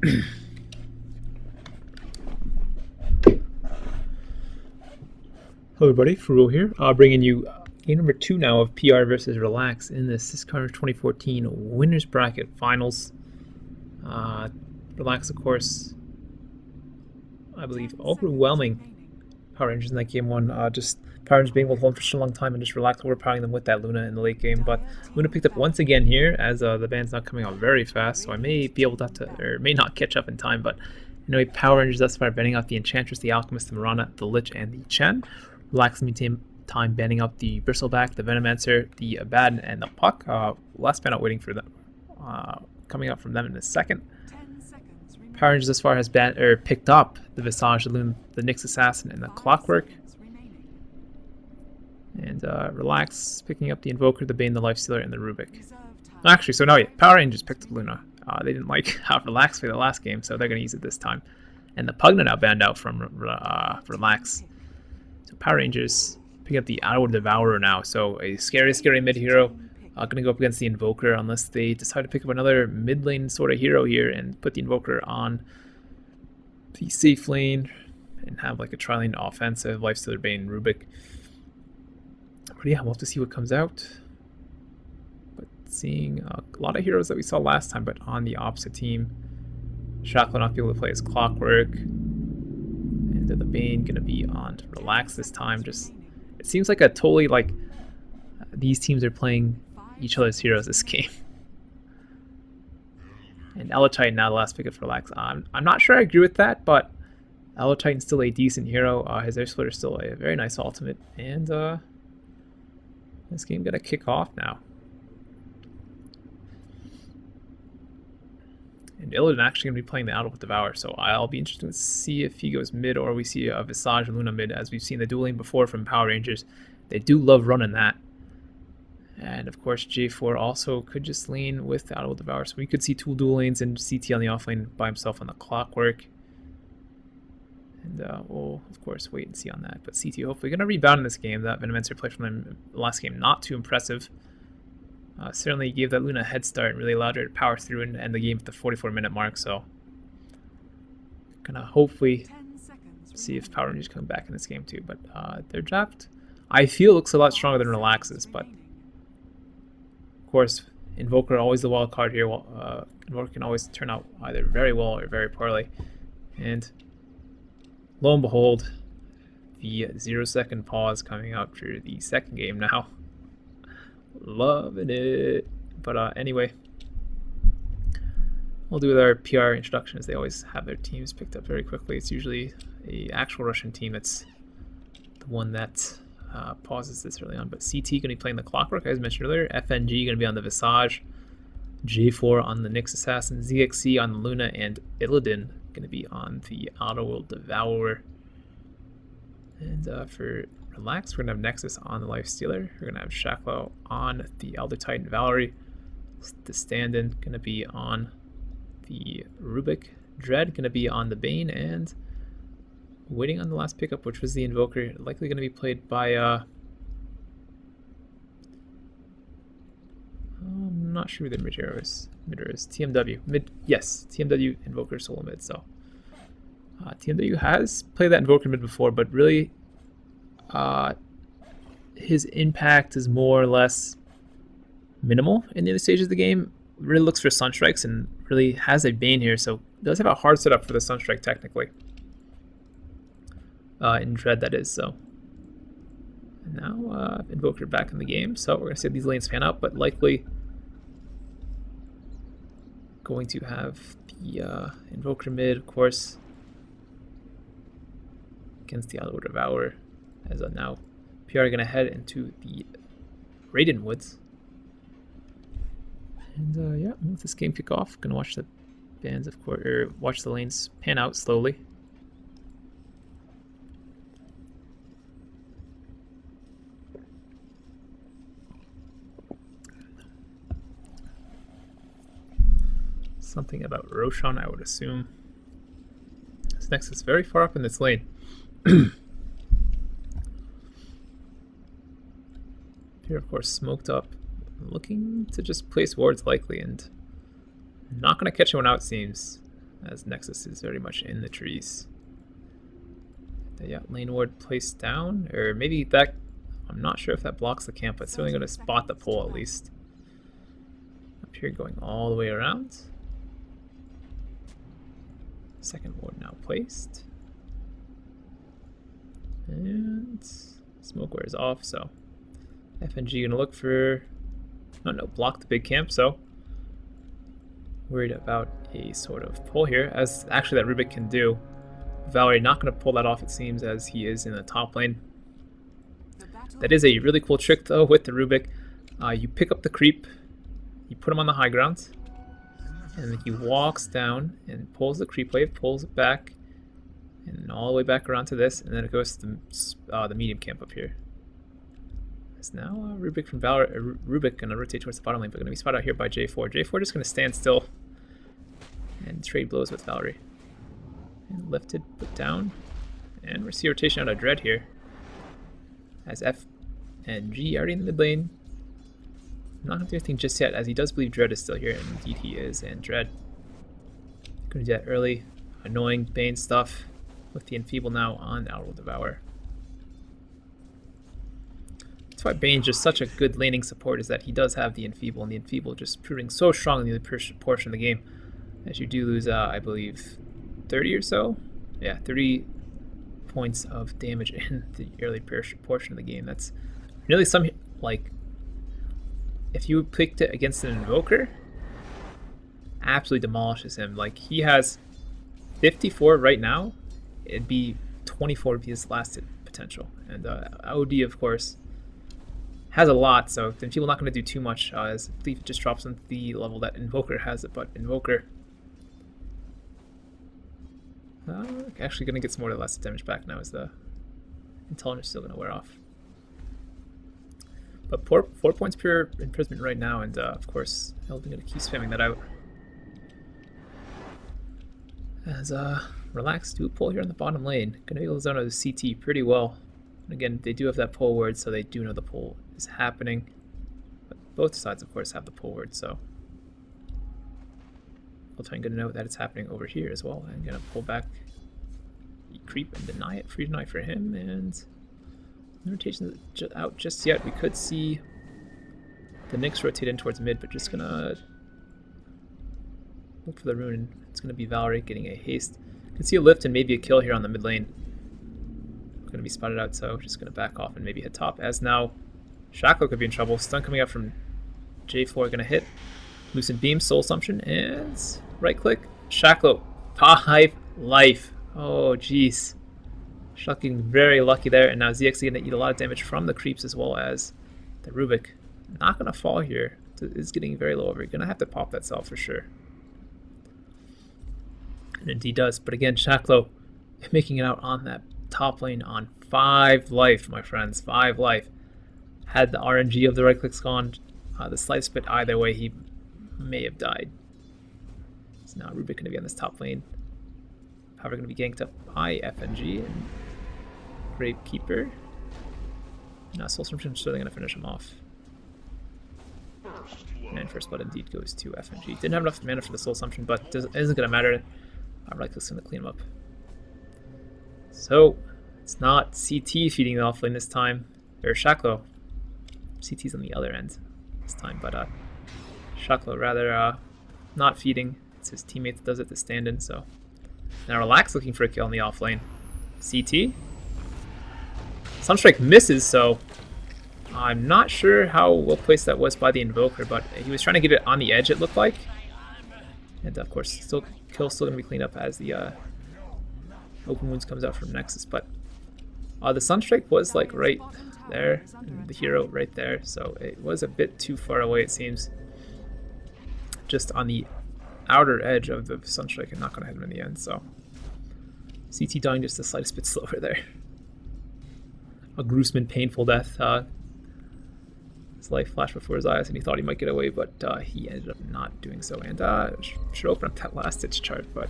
Hello everybody, Frouwo here, bringing you game number 2 now of PR versus Relax in the CIS Carnage 2014 Winners Bracket Finals. Relax, of course, I believe, overwhelming Power Rangers in that game one. Just Power Rangers being able to hold for such a long time and just Relax overpowering them with that Luna in the late game. But Luna picked up once again here as the band's not coming out very fast, so I may be able to, or may not catch up in time. But anyway, Power Rangers thus far banning out the Enchantress, the Alchemist, the Marana, the Lich, and the Chen. Relax in time banning out the Bristleback, the Venomancer, the Abaddon, and the Puck. Last ban out waiting for them, coming up from them in a second. Power Rangers thus far has picked up the Visage, the Loon, the Nyx Assassin, and the Clockwork. And Relax picking up the Invoker, the Bane, the Lifestealer, and the Rubik. Actually, so no, yeah, Power Rangers picked up Luna. They didn't like how Relax played the last game, so they're going to use it this time. And the Pugna now banned out from Relax. So Power Rangers pick up the Outward Devourer now. So a scary mid hero. Going to go up against the Invoker unless they decide to pick up another mid lane sort of hero here and put the Invoker on the safe lane and have like a tri-lane offensive Lifestealer, Bane, Rubik. But yeah, we'll have to see what comes out. But seeing a lot of heroes that we saw last time, but on the opposite team. Shackle not be able to play as Clockwork. And the Bane going to be on Relax this time. Just it seems like a totally like these teams are playing each other's heroes this game. And Elotite now the last pick for Relax. I'm not sure I agree with that, but Elotite's still a decent hero. His Air Splitter is still a very nice ultimate. And this game gonna kick off now. And Illidan actually going to be playing the Outward Devourer, so I'll be interested to see if he goes mid or we see a Visage and Luna mid, as we've seen the dueling before from Power Rangers. They do love running that. And of course, J4 also could just lean with the Outward Devourer, so we could see two dual lanes and CT on the offlane by himself on the Clockwork. And we'll, of course, wait and see on that. But CT hopefully going to rebound in this game. That Venomancer play from them last game, not too impressive. Certainly gave that Luna a head start and really allowed her to power through and end the game at the 44-minute mark. So, gonna hopefully see if Power Rangers come back in this game too. But their draft, I feel, looks a lot stronger than Relax's. But of course, Invoker always the wild card here. Invoker can always turn out either very well or very poorly. And lo and behold, the 0-second pause coming out for the second game now. Loving it. But anyway, we'll do with our PR introduction as they always have their teams picked up very quickly. It's usually a actual Russian team that's the one that pauses this early on. But CT going to be playing the Clockwork, as mentioned earlier. FNG going to be on the Visage. J4 on the Nyx Assassin. ZXC on the Luna. And Illidan going to be on the Outworld Devourer. And for Relax, we're going to have Nexus on the Lifestealer. We're going to have Shacklo on the Elder Titan Valerie. The stand-in going to be on the Rubik. Dread going to be on the Bane. And waiting on the last pickup, which was the Invoker. Likely going to be played by... I'm not sure who the mid-hero is. Mid-hero is TMW. Yes, TMW Invoker solo mid. So TMW has played that Invoker mid before, but really... his impact is more or less minimal in the other stages of the game. Really looks for Sunstrikes and really has a Bane here, so does have a hard setup for the Sunstrike technically. In Dread, that is. So now Invoker back in the game, so we're going to see these lanes pan out, but likely going to have the Invoker mid, of course, against the Outward Devourer. As now, PR are going to head into the Raiden Woods. And yeah, let this game kick off. Going to watch the bands, of course, or watch the lanes pan out slowly. Something about Roshan, I would assume. This Nexus is very far up in this lane. Here, of course, smoked up, looking to just place wards likely, and not going to catch anyone out, seems. as Nexus is very much in the trees. Yeah, lane ward placed down, or maybe that, I'm not sure if that blocks the camp, but it's certainly going to spot the pole at least. Up here going all the way around. Second ward now placed. And smoke wears off, so FNG gonna look for, oh no, block the big camp, so worried about a sort of pull here, as actually that Rubik can do. Valerie not gonna pull that off, it seems, as he is in the top lane. That is a really cool trick though with the Rubik. You pick up the creep, you put him on the high ground, and then he walks down and pulls the creep wave, pulls it back, and all the way back around to this, and then it goes to the medium camp up here. It's now Rubik from Rubik gonna rotate towards the bottom lane, but gonna be spotted out here by J4. J4 just gonna stand still and trade blows with Valerie. And lifted, put down, and we see rotation out of Dread here. As F and G already in the mid lane. Not gonna do anything just yet, as he does believe Dread is still here, and indeed he is, and Dread gonna do that early, annoying Bane stuff with the Enfeeble now on Owl Devour. That's why Bane's just such a good laning support, is that he does have the Enfeeble, and the Enfeeble just proving so strong in the other portion of the game, as you do lose, I believe, 30 or so? Yeah, 30 points of damage in the early portion of the game. That's really some, like, if you picked it against an Invoker, absolutely demolishes him. Like, he has 54 right now, it'd be 24 if he has last hit potential. And OD, of course, has a lot, so then people not going to do too much, as I believe it just drops on the level that Invoker has it, but Invoker actually going to get some more or less damage back now, as the intelligence is still going to wear off. But 4 points per imprisonment right now, and of course, Elvin going to keep spamming that out. As Relax do a pull here on the bottom lane. Going to be able to zone out the CT pretty well. And again, they do have that pull word, so they do know the pull is happening. But both sides, of course, have the pull word, so I'll try and get a note that it's happening over here as well. I'm going to pull back, creep, and deny it. Free deny for him, and no rotation out just yet. We could see the Nyx rotate in towards mid, but just going to look for the rune. It's going to be Valerie getting a haste. You can see a lift and maybe a kill here on the mid lane. Going to be spotted out, so just going to back off and maybe hit top. As now, Shackle could be in trouble. Stun coming up from J4, going to hit. Lucid Beam, Soul Assumption, and right click. Shackle, 5 life. Oh, jeez. Shackle getting very lucky there, and now ZX going to eat a lot of damage from the creeps as well as the Rubik. Not going to fall here. It's getting very low over. You're going to have to pop that cell for sure. And indeed does, but again, Shacklo making it out on that top lane on 5 life, my friends, 5 life. Had the RNG of the right clicks gone, the slightest bit either way, he may have died. So now Rubik going to be on this top lane. However, going to be ganked up by FNG and Gravekeeper. Now Soul Assumption is certainly going to finish him off. And first blood indeed goes to FNG. Didn't have enough mana for the Soul Assumption, but it isn't going to matter. Right click's going to clean him up. So it's not CT feeding the off lane this time, or Shacklo. CT's on the other end this time, but Shacklo rather not feeding. It's his teammate that does it, the stand-in. So now Relax looking for a kill in the off lane. CT. Sunstrike misses, so I'm not sure how well placed that was by the Invoker, but he was trying to get it on the edge, it looked like. And of course, kill's still going to be cleaned up as the Open Wounds comes out from Nexus. But the Sunstrike was like right there, and the hero right there, so it was a bit too far away, it seems. Just on the outer edge of the Sunstrike and not going to hit him in the end, so CT dying just the slightest bit slower there. A gruesome, painful death. His life flashed before his eyes and he thought he might get away, but he ended up not doing so. And should open up that last ditch chart, but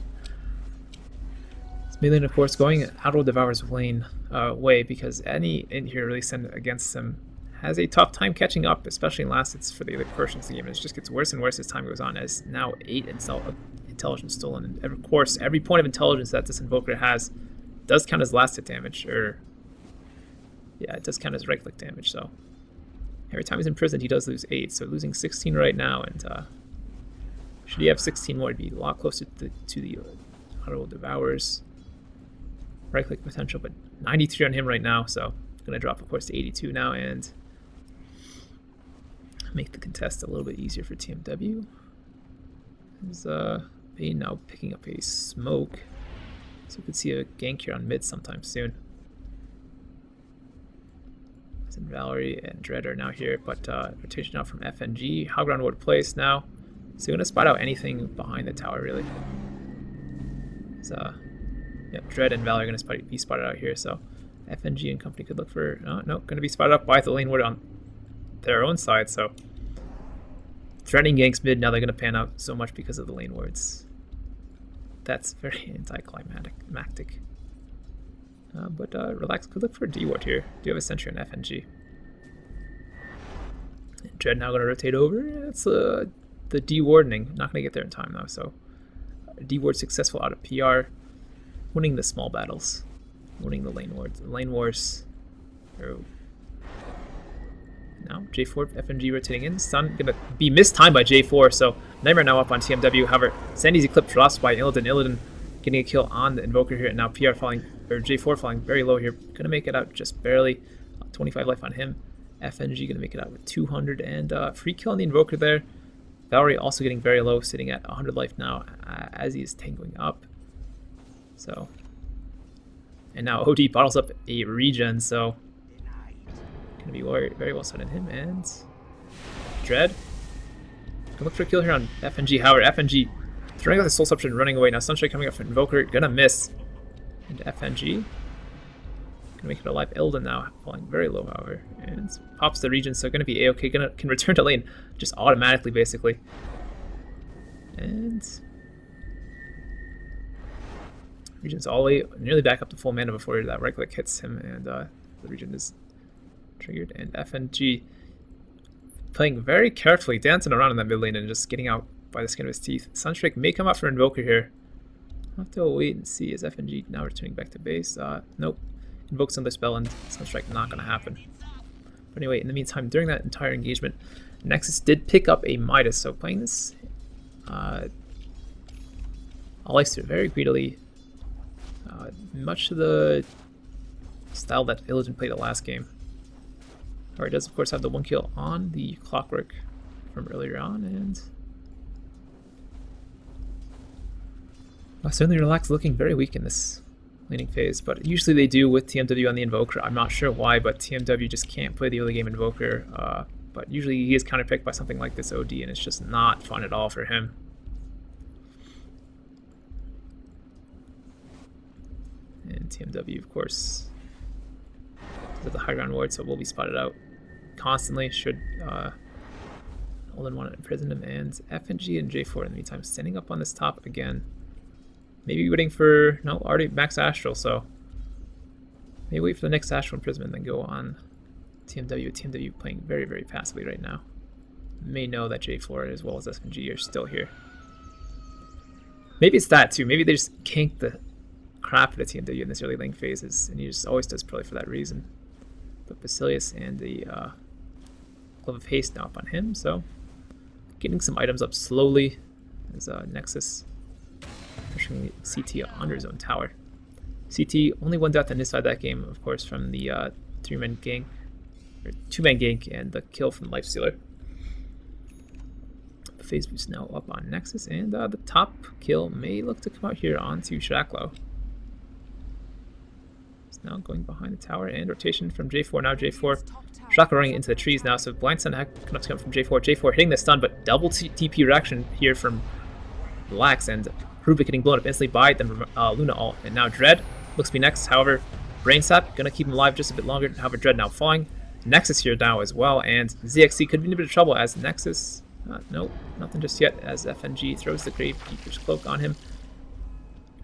it's Melee, of course, going out of Devour's lane way, because any in here really sent against him has a tough time catching up, especially in last hits for the other portions of the game. It just gets worse and worse as time goes on, as now 8 intelligence stolen. And of course, every point of intelligence that this Invoker has does count as last hit damage, or yeah, it does count as right-click damage. So every time he's imprisoned, he does lose 8. So losing 16 right now, and should he have 16 more, it'd be a lot closer to the Auto Devourer's right-click potential. But 93 on him right now, so it's going to drop, of course, to 82 now, and make the contest a little bit easier for TMW. Is Bane now picking up a smoke, so we could see a gank here on mid sometime soon. And Valerie and Dread are now here, but rotation now from FNG. High ground would place now, so we're gonna spot out anything behind the tower really. So, yep, Dread and Valerie are gonna be spotted out here. So FNG and company could look for no, gonna be spotted up by the lane ward on their own side. So threatening ganks mid. Now they're gonna pan out so much because of the lane wards. That's very anticlimactic. But Relax could look for a D ward here. Do you have a sentry on FNG? And Dread now going to rotate over. It's the D wardening. Not going to get there in time though. So D ward successful out of PR, winning the small battles, winning the lane wards. The lane wars. Now J4 FNG rotating in. Stun going to be mistimed by J4. So Nightmare now up on TMW. However, Sandy's eclipse drops by Illidan. Illidan getting a kill on the Invoker here, and now PR falling, or J4 falling very low here. Gonna make it out just barely. 25 life on him. FNG gonna make it out with 200, and free kill on the Invoker there. Valerie also getting very low, sitting at 100 life now as he is tangoing up. So, and now OD bottles up a regen, so gonna be very well set on him. And Dread gonna look for a kill here on FNG. However, FNG throwing out the Soul Substitute and running away. Now Sunstrike coming up for Invoker, gonna miss. And FNG gonna make it alive. Illidan now falling very low, however, and pops the region, so gonna be A-okay. Can return to lane just automatically, basically. And region's all the way nearly back up to full mana before that right click hits him, and the region is triggered. And FNG playing very carefully, dancing around in that mid lane and just getting out by the skin of his teeth. Sunstrike may come out for Invoker here. I'll have to wait and see. Is FNG now returning back to base? Nope. Invokes another spell, and Sunstrike not going to happen. But anyway, in the meantime, during that entire engagement, Nexus did pick up a Midas, so playing this Aleister very greedily, much to the style that Illidan played the last game. Or it does, of course, have the 1 kill on the Clockwork from earlier on, and certainly Relax looking very weak in this laning phase, but usually they do with TMW on the Invoker. I'm not sure why, but TMW just can't play the early game Invoker, but usually he is counterpicked by something like this OD, and it's just not fun at all for him. And TMW, of course, does the high ground ward, so will be spotted out constantly should Olin want to imprison him. And FNG and J4 in the meantime standing up on this top again. Maybe waiting for, no, already max Astral, so maybe wait for the next Astral imprisonment and then go on TMW. TMW playing very, very passively right now. May know that J4 as well as FNG are still here. Maybe it's that too. Maybe they just canked the crap out of TMW in this early lane phases, and he just always does probably for that reason. But Basilius and the Glove of Haste now up on him, so getting some items up slowly as Nexus pushing CT under his own tower. CT only one death on his side of that game, of course, from the 3-man gank, or 2-man gank, and the kill from Lifestealer. The phase boost now up on Nexus, and the top kill may look to come out here onto Shaklo. It's now going behind the tower, and rotation from J4. Now J4 Shaklo running into the trees now, so blind stun cannot come from J4. J4 hitting the stun, but double TP reaction here from Relax, and Rubik getting blown up instantly by the Luna ult. And now Dread looks to be next. However, Brain Sap gonna keep him alive just a bit longer. However, Dread now falling. Nexus here now as well, and ZXC could be in a bit of trouble as Nexus. Nope, nothing just yet as FNG throws the Gravekeeper's Cloak on him.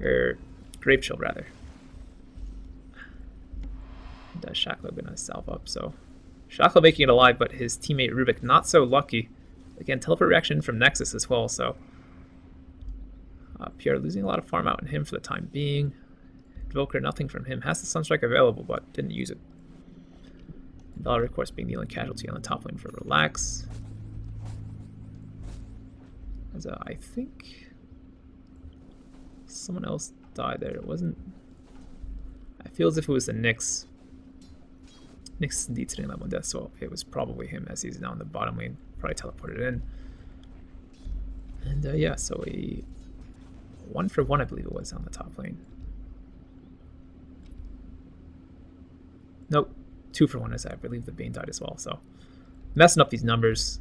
Or Grave Chill rather. And Shaklo gonna salve up, so Shaklo making it alive, but his teammate Rubik not so lucky. Again, teleport reaction from Nexus as well, so PR losing a lot of farm out on him for the time being. Invoker, nothing from him. Has the Sunstrike available, but didn't use it. Valor, of course, being the only casualty on the top lane for Relax. As I think someone else died there. It wasn't. I feel as if it was the Nyx. Nyx is indeed sitting on that one death, so it was probably him as he's now in the bottom lane. Probably teleported in. And yeah, so a 1-for-1, I believe it was, on the top lane. Nope, 2-for-1, as I believe the Bane died as well. So messing up these numbers.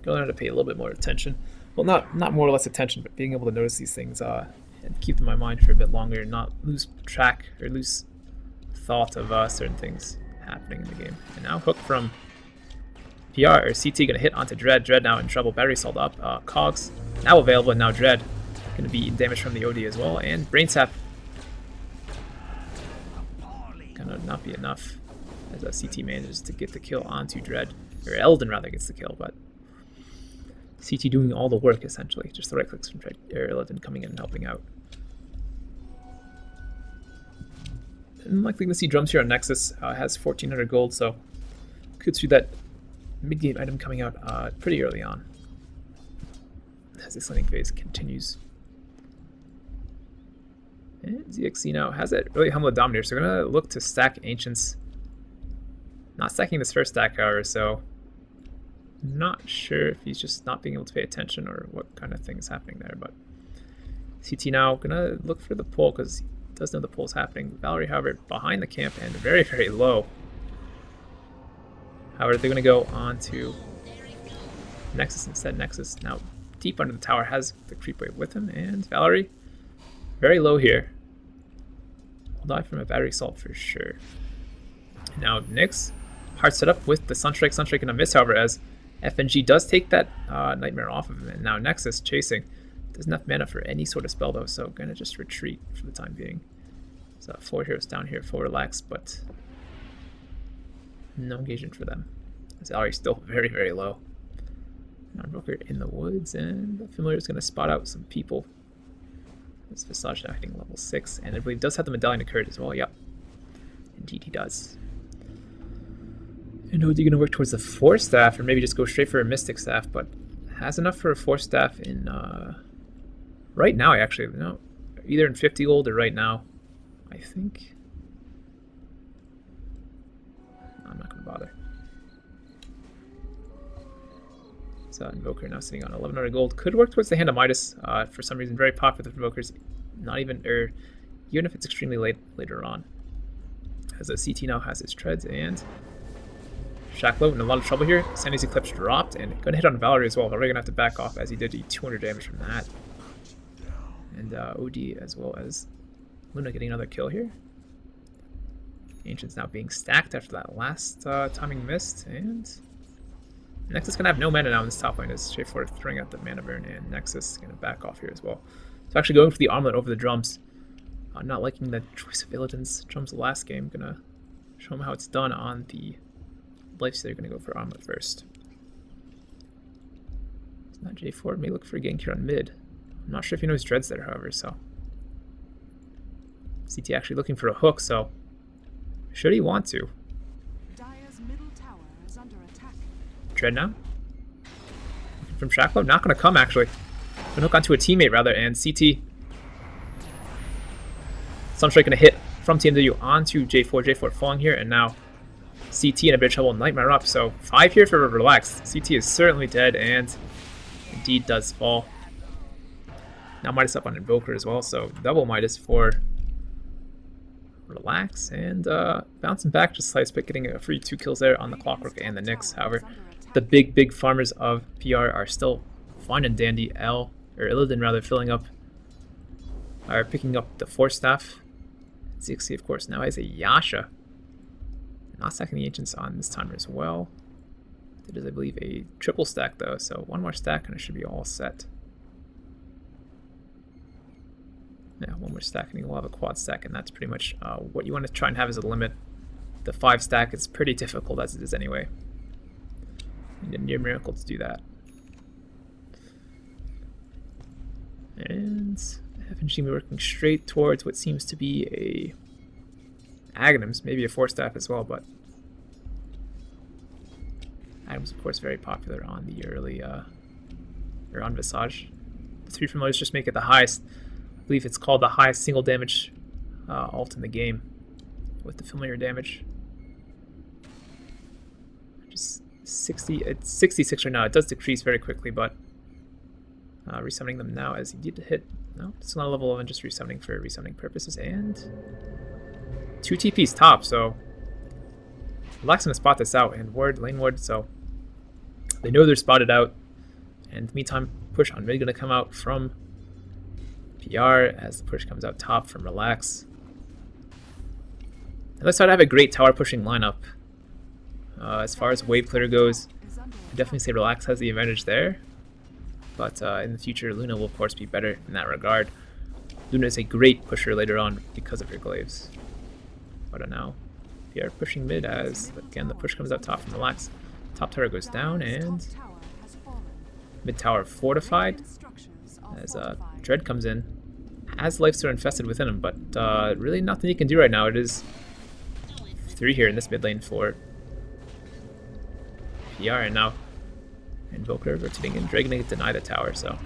Gonna learn to pay a little bit more attention. Well, not more or less attention, but being able to notice these things and keep them in my mind for a bit longer, and not lose track or lose thought of certain things happening in the game. And now hook from PR or CT gonna hit onto Dread. Dread now in trouble. Battery sold up. Cogs now available, and now Dread gonna be damaged from the OD as well. And Brain Sap gonna not be enough as CT manages to get the kill onto Dread, or Eldon rather gets the kill, but CT doing all the work essentially. Just the right clicks from Dread, or Eldon coming in and helping out. Unlikely to see drums here on Nexus. Has 1400 gold, so could see that mid-game item coming out pretty early on as this laning phase continues. And ZXC now has that really humble Dominator, so we're going to look to stack Ancients. Not stacking this first stack, however, so not sure if he's just not being able to pay attention or what kind of thing is happening there, but CT now going to look for the pull because he does know the pull is happening. Valerie, however, behind the camp and very, very low. However, they're going to go on to Nexus instead. Nexus now deep under the tower, has the creep wave with him, and Valerie very low here. Will die from a battery assault for sure. Now Nyx, hard setup with the Sunstrike. Sunstrike gonna miss, however, as FNG does take that Nightmare off of him, and now Nexus chasing. Doesn't have mana for any sort of spell though, so gonna just retreat for the time being. So 4 heroes down here, full Relax, but no engagement for them. As Valerie still very, very low. Now Invoker in the woods, and the Familiar is gonna spot out some people. This Visage now hitting level 6, and I believe does have the Medallion of Courage as well. Yep, indeed he does. And OD gonna work towards the 4 staff, or maybe just go straight for a Mystic staff, but has enough for a 4 staff in right now. Actually, no, either in 50 gold or right now. I think I'm not gonna bother. So Invoker now sitting on 1100 gold. Could work towards the Hand of Midas. For some reason, very popular with Invokers. Not even, or even if it's extremely late later on. As a CT now has his treads, and Shacklow in a lot of trouble here. Sandy's Eclipse dropped, and gonna hit on Valerie as well. Valerie gonna have to back off as he did 200 damage from that. And OD as well as Luna getting another kill here. Ancients now being stacked after that last timing missed, and Nexus gonna have no mana now in this top lane. Is straightforward throwing out the mana burn, and Nexus gonna back off here as well. So actually going for the armlet over the drums. Not liking the choice of Illidan's drums the last game. Gonna show him how it's done on the Lifesteal. Gonna go for armlet first. It's not J4. May look for a gank here on mid. I'm not sure if he knows Dread's there, however. So CT actually looking for a hook. So should he want to? Dread now. From Shacklow, not going to come actually. Gonna hook onto a teammate rather, and CT. Sunstrike going to hit from TMW onto J4. J4 falling here, and now CT in a bit of trouble. Nightmare up, so 5 here for Relax. CT is certainly dead, and indeed does fall. Now Midas up on Invoker as well, so double Midas for Relax, and bouncing back just slice, but getting a free 2 kills there on the Clockwork and the Nyx. However, the big farmers of PR are still fine and dandy. Illidan rather filling up, are picking up the 4 staff. ZXC of course now has a Yasha. Not stacking the Ancients on this timer as well. It is, I believe, a triple stack though, so 1 more stack and it should be all set. Yeah, 1 more stack and we'll have a quad stack, and that's pretty much what you want to try and have as a limit. The 5 stack is pretty difficult as it is anyway. You need a near miracle to do that. And FNG working straight towards what seems to be a Aghanims, maybe a 4-staff as well, but Aghanims, of course, very popular on the early, or on Visage. The 3 familiars just make it the highest. I believe it's called the highest single damage ult in the game with the familiar damage. Just 60, it's 66 right now. It does decrease very quickly, but resummoning them now as you need to hit. No, it's not a level 11, just resummoning for resummoning purposes. And 2 TPs top, so Relax gonna spot this out, and lane ward, so they know they're spotted out. And in the meantime, push on mid gonna come out from PR as the push comes out top from Relax. Unless I'd have a great tower pushing lineup. As far as wave clear goes, I definitely say Relax has the advantage there. But in the future, Luna will of course be better in that regard. Luna is a great pusher later on because of her glaives. But now, PR pushing mid as, again, the push comes out top from Relax. Top tower goes down and mid tower fortified as Dread comes in. Has Lifesteal infested within him, but really nothing he can do right now. It is 3 here in this mid lane for PR, and now Invoker rotating in. Dragon to deny the tower, so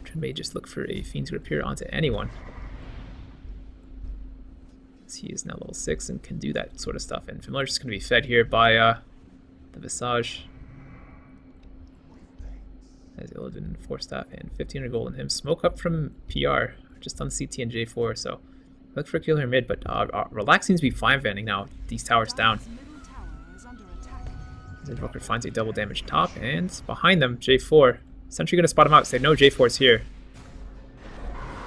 Dread may just look for a Fiend's Grip here onto anyone. He is now level 6 and can do that sort of stuff, and Familiar is just going to be fed here by the Visage. As Illidan 4-staff and 1500 gold on him. Smoke up from PR, just on CT and J4, so look for a kill here mid, but Relax seems to be fine vanning now. These towers down. Invoker finds a double damage top, and behind them, J4. Sentry going to spot him out, say no, J4's here.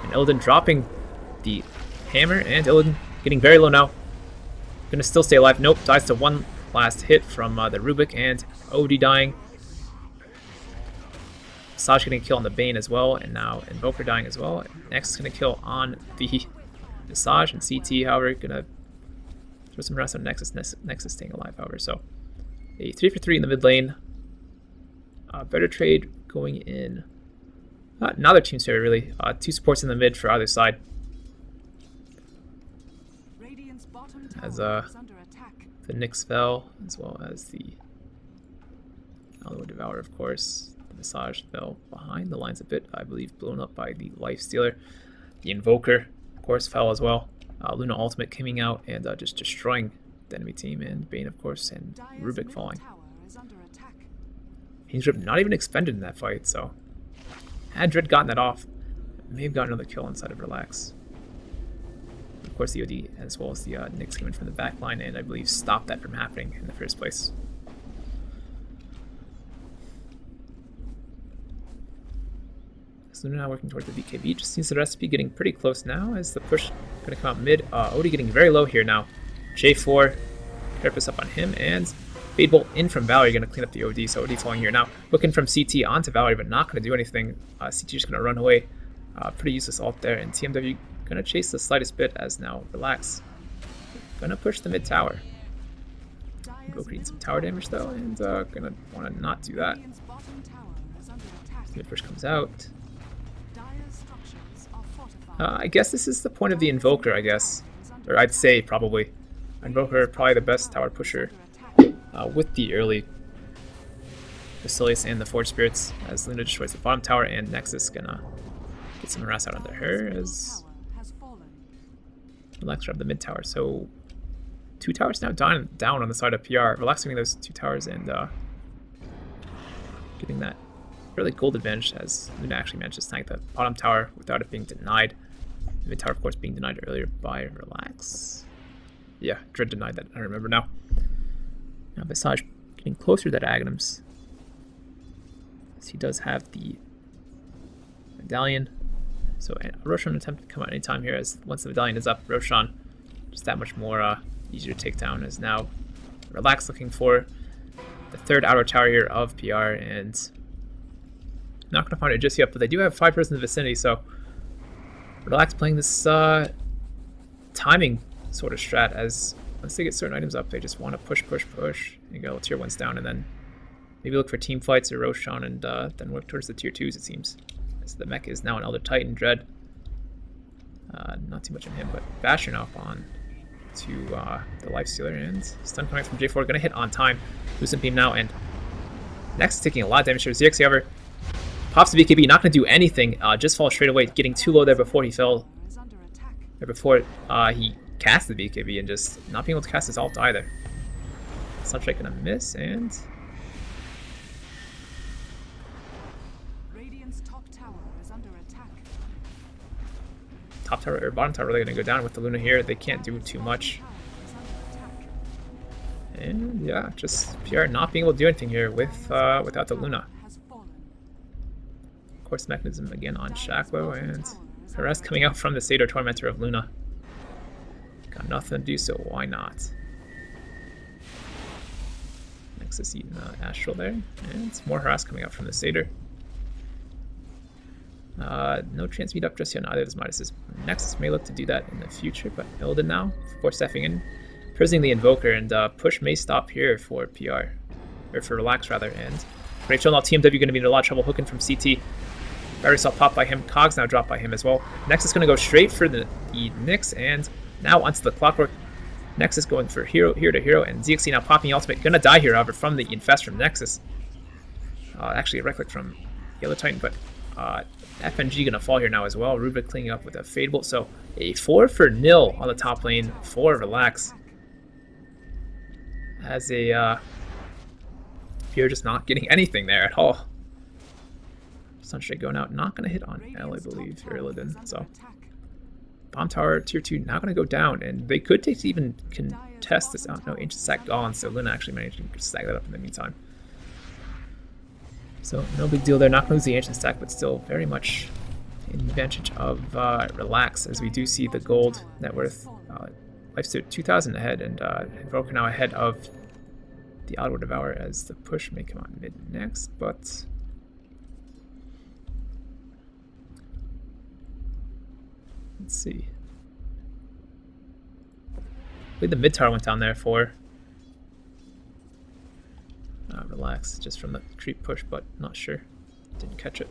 And Illidan dropping the hammer, and Illidan getting very low now. Gonna still stay alive. Nope, dies to one last hit from the Rubik, and OD dying. Visage getting a kill on the Bane as well, and now Invoker dying as well. Next is gonna kill on the Visage, and CT, however, gonna throw some rest on Nexus. Nexus staying alive, however. So a 3 for 3 in the mid lane. Better trade going in. Neither team's favorite really. 2 supports in the mid for either side. As the Nyx fell, as well as the Devour, of course. The Visage fell behind the lines a bit, I believe, blown up by the Lifestealer. The Invoker, of course, fell as well. Luna Ultimate coming out and just destroying the enemy team, and Bane, of course, and Rubik falling. Fiend's Grip not even expended in that fight, so had Dread gotten that off, may have gotten another kill inside of Relax. Of course, the OD as well as the Nyx came in from the back line, and I believe stopped that from happening in the first place. So now working towards the BKB. Just seems the recipe getting pretty close now as the push going to come out mid. OD getting very low here now. J4, Carapace up on him, and Fade Bolt in from Valerie going to clean up the OD. So OD falling here now. Looking from CT onto Valerie, but not going to do anything. CT just going to run away. Pretty useless ult there, and TMW gonna chase the slightest bit as now Relax. Gonna push the mid tower. Go create some tower damage though, and gonna wanna not do that. Mid push comes out. I guess this is the point of the Invoker, I guess. Or I'd say probably. Invoker probably the best tower pusher with the early Basilius and the Forge Spirits as Luna destroys the bottom tower, and Nexus gonna get some harass out onto her as Relax grab the mid tower. So 2 towers now down on the side of PR. Relax getting those 2 towers and getting that really gold advantage as Luna actually managed to tank the bottom tower without it being denied. The mid tower, of course, being denied earlier by Relax. Yeah, Dread denied that, I remember now. Now Visage getting closer to that Aghanims. As he does have the medallion. So Roshan attempt to come out anytime here, as once the medallion is up, Roshan just that much more easier to take down, as now Relax looking for the 3rd outer tower here of PR, and not going to find it just yet, but they do have 5 person in the vicinity, so Relax playing this timing sort of strat, as once they get certain items up, they just want to push, and go tier 1s down, and then maybe look for team fights or Roshan, and then work towards the tier 2s, it seems. So the mech is now an Elder Titan Dread. Not too much on him, but bashing up on to the Lifestealer, and stun coming from J4, gonna hit on time. Lucent Beam now, and Next is taking a lot of damage here. ZX, however, pops the BKB, not gonna do anything, just falls straight away, getting too low there before he fell, or before he cast the BKB, and just not being able to cast his ult either. Sunstrike gonna miss, and top tower or bottom tower really gonna go down with the Luna here. They can't do too much. And yeah, just PR not being able to do anything here with without the Luna. Of course, mechanism again on Shacklo, and the rest coming out from the Satyr Tormentor of Luna. Got nothing to do, so why not? Nexus eating Astral there, and more harass coming out from the Satyr. No chance meet up just yet on either of those Midases. Nexus may look to do that in the future, but Illidan now, of course, stepping in, prisoning the Invoker, and push may stop here for PR, or for Relax rather. And Rachel now TMW going to be in a lot of trouble hooking from CT. Battery Cell popped by him, Cogs now dropped by him as well. Nexus going to go straight for the Nyx, and now onto the Clockwork. Nexus going for hero to hero, and ZXC now popping ultimate. Gonna die here, however, from the Infest from Nexus. Actually, a right click from Yellow Titan, but FNG gonna fall here now as well. Rubik cleaning up with a Fade Bolt, so a 4-for-0 on the top lane for Relax. As a you're just not getting anything there at all. Sunstrike going out, not gonna hit on L, I believe, or Illidan. So Bomb Tower tier 2 now gonna go down, and they could take to even contest this out. No, Ancient Stack gone, so Luna actually managed to stack that up in the meantime. So no big deal there, not gonna lose the Ancient Stack, but still very much in advantage of Relax, as we do see the gold net worth Lifesteal 2,000 ahead, and Invoker now ahead of the Outward Devour, as the push may come out mid next, but let's see. I believe the mid tower went down there for Relax, just from the creep push, but not sure. Didn't catch it.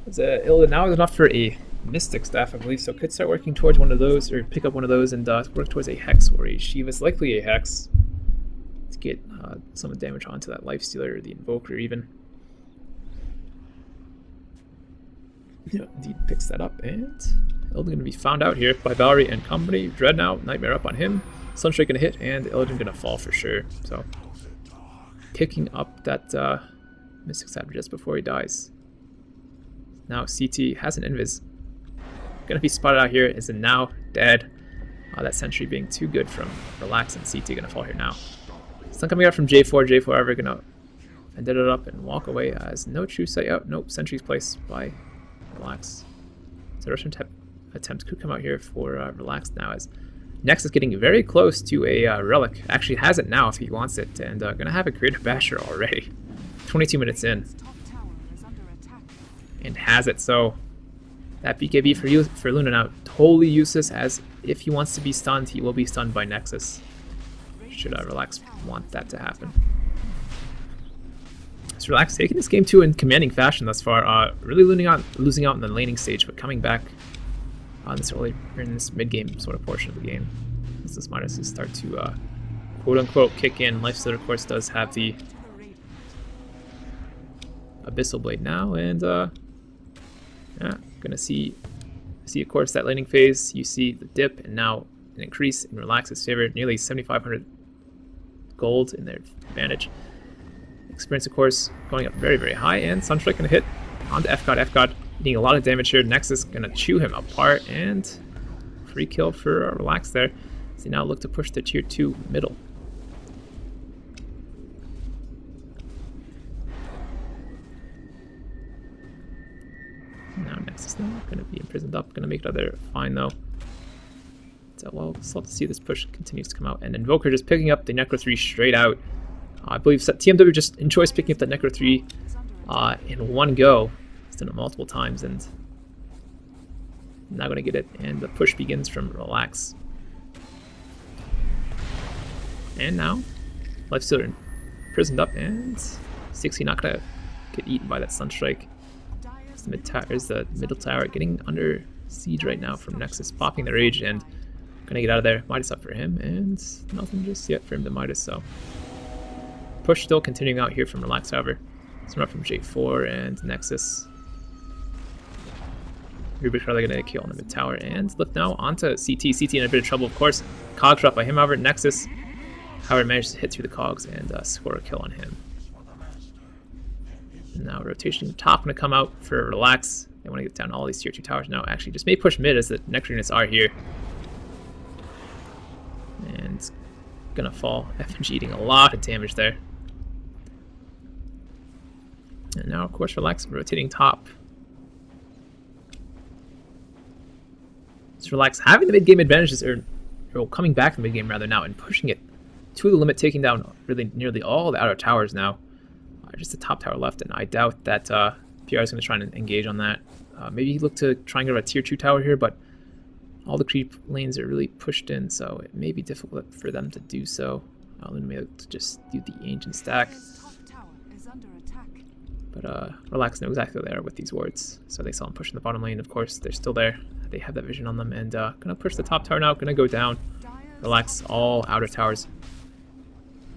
Illidan now is enough for a Mystic Staff, I believe, so could start working towards one of those, or pick up one of those and work towards a Hex or a Shiva's, likely a Hex, to get some damage onto that Lifestealer or the Invoker even. Yeah, indeed picks that up, and Illidan going to be found out here by Valerie and company. Dread now, Nightmare up on him. Sunstrike going to hit, and Illidan going to fall for sure. So, picking up that Mystic Staff just before he dies. Now CT has an Invis. Going to be spotted out here, is now dead. That Sentry being too good from Relax, and CT going to fall here now. Stun coming out from J4. J4 ever going to ended it up and walk away as no true sight out. Nope, Sentry's placed by Relax. So Russian attempts could come out here for Relax now, as Nexus getting very close to a Relic. Actually has it now if he wants it, and going to have a Creative Basher already. 22 minutes in. And has it, so that BKB for Luna now totally useless, as if he wants to be stunned, he will be stunned by Nexus. Should Relax want that to happen. So Relax taking this game too in commanding fashion thus far, really losing out in the laning stage, but coming back on this early in this mid-game sort of portion of the game, as this minuses start to quote-unquote kick in. Lifestealer, of course, does have the Abyssal Blade now, and yeah, gonna see of course that laning phase. You see the dip, and now an increase in Relax's favor, nearly 7,500 gold in their advantage. Experience, of course, going up very, very high, and Sunstrike gonna hit onto FGod. FGod eating a lot of damage here. Nexus gonna chew him apart, and free kill for Relax there. So they now look to push the tier 2 middle. Now Nexus now going to be imprisoned up, going to make another fine though. So well, we'll still have to see if this push continues to come out. And Invoker just picking up the Necro 3 straight out. I believe TMW just enjoys picking up that Necro 3 in one go. He's done it multiple times, and not going to get it. And the push begins from Relax. And now Lifestealer imprisoned up, and 60 not going to get eaten by that Sunstrike. the middle tower getting under siege right now from Nexus, popping the rage and gonna get out of there. Midas up for him, and nothing just yet for him to Midas, so push still continuing out here from Relax, however. Some up from J4 and Nexus. Rubik's probably gonna kill on the mid tower and lift now onto CT. CT in a bit of trouble, of course. Cogs dropped by him, however. Nexus, however, managed to hit through the cogs and score a kill on him. And now rotation top gonna come out for Relax. They want to get down all these tier 2 towers now. Actually, just may push mid as the next units are here. And gonna fall. FNG eating a lot of damage there. And now, of course, Relax rotating top. Just Relax having the mid game advantages, or coming back to the mid game rather now, and pushing it to the limit, taking down really nearly all the outer towers now. Just the top tower left, and I doubt that PR is going to try and engage on that. Maybe look to try and get a tier 2 tower here, but all the creep lanes are really pushed in, so it may be difficult for them to do so. Luna may look to just do the ancient stack. But Relax know exactly where they are with these wards, so they saw them pushing the bottom lane. Of course, they're still there. They have that vision on them, and gonna push the top tower now. Gonna go down. Relax all outer towers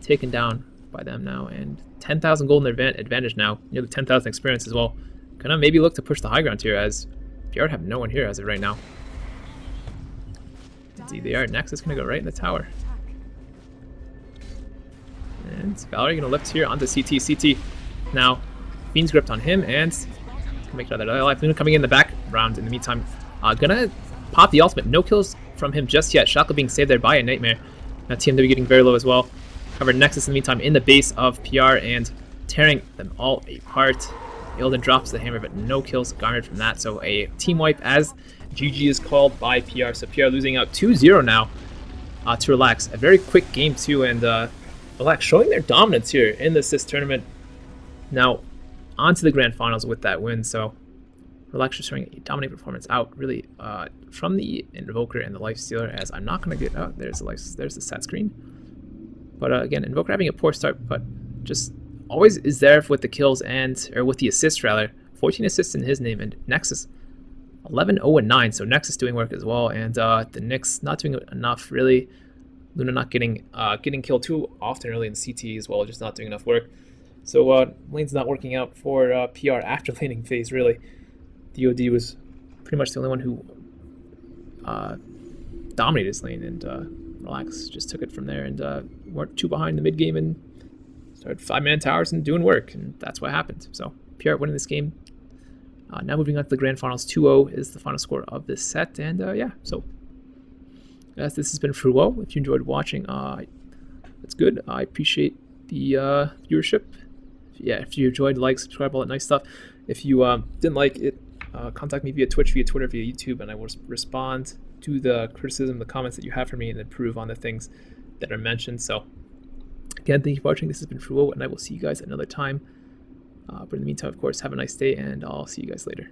taken down by them now, and 10,000 gold in their advantage now. Nearly 10,000 experience as well. Gonna maybe look to push the high ground here, as PR have no one here as of right now. See, they are. Nexus gonna go right in the tower. And Valerie gonna lift here onto CT. CT now. Fiend's gripped on him, and can make it out of their life. Luna coming in the background in the meantime. Gonna pop the ultimate. No kills from him just yet. Shackle being saved there by a Nightmare. Now TMW getting very low as well. However, Nexus in the meantime in the base of PR and tearing them all apart. Ilden drops the hammer, but no kills garnered from that. So a team wipe as GG is called by PR. So PR losing out 2-0 now to Relax. A very quick game too, and Relax showing their dominance here in this tournament. Now on to the grand finals with that win. So Relax just showing a dominant performance out really from the Invoker and the Lifestealer, as I'm not going to get out. There's the stat screen. But again, Invoker having a poor start, but just always is there with the kills or with the assists rather. 14 assists in his name, and Nexus 11-0-9. So Nexus doing work as well, and the Nyx not doing enough really. Luna not getting killed too often early in CT as well, just not doing enough work. So lane's not working out for PR after laning phase really. DOD was pretty much the only one who dominated his lane, and Relax just took it from there, and weren't too behind the mid game and started 5-man towers and doing work, and that's what happened. So PR winning this game. Now moving on to the grand finals. 2-0 is the final score of this set, and yeah. So guys, this has been Frouwo. If you enjoyed watching, that's good. I appreciate the viewership. Yeah, if you enjoyed, like, subscribe, all that nice stuff. If you didn't like it, contact me via Twitch, via Twitter, via YouTube, and I will respond to the criticism, the comments that you have for me, and improve on the things that are mentioned. So again, thank you for watching. This has been Frouwo, and I will see you guys another time. But in the meantime, of course, have a nice day, and I'll see you guys later.